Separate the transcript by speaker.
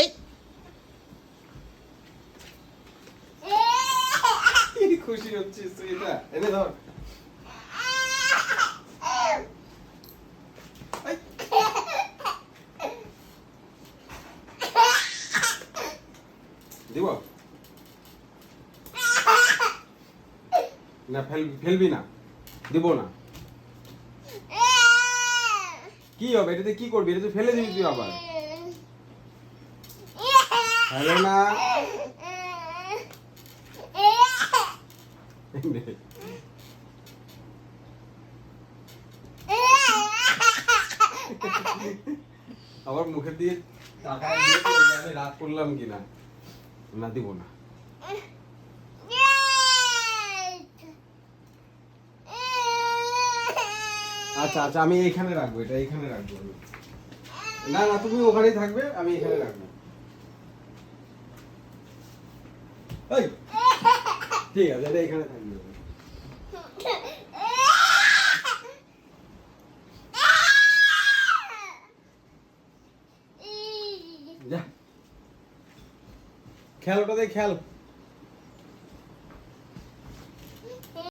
Speaker 1: এই খুশি হচ্ছিস তুই, এটা এনে ধর। এই। দিব না, ফেলবি না, দিব না। কি হবে এটাতে, কি করবি? এটা তো ফেলে দিবি তুই আবার। হ্যালো না। আবার মুখের দিয়ে তাকায় দিয়ে আমি রাগ করলাম কিনা। না, দিব না। আচ্ছা আচ্ছা, আমি এইখানে রাখবো, এটা এইখানে রাখবো আমি। না না, তুমি ওখানেই থাকবে, আমি এখানে রাখবো। এই, ঠিক আছে, এটা এখানে থাকবে। যা, খেল ওটা দিয়ে খেল।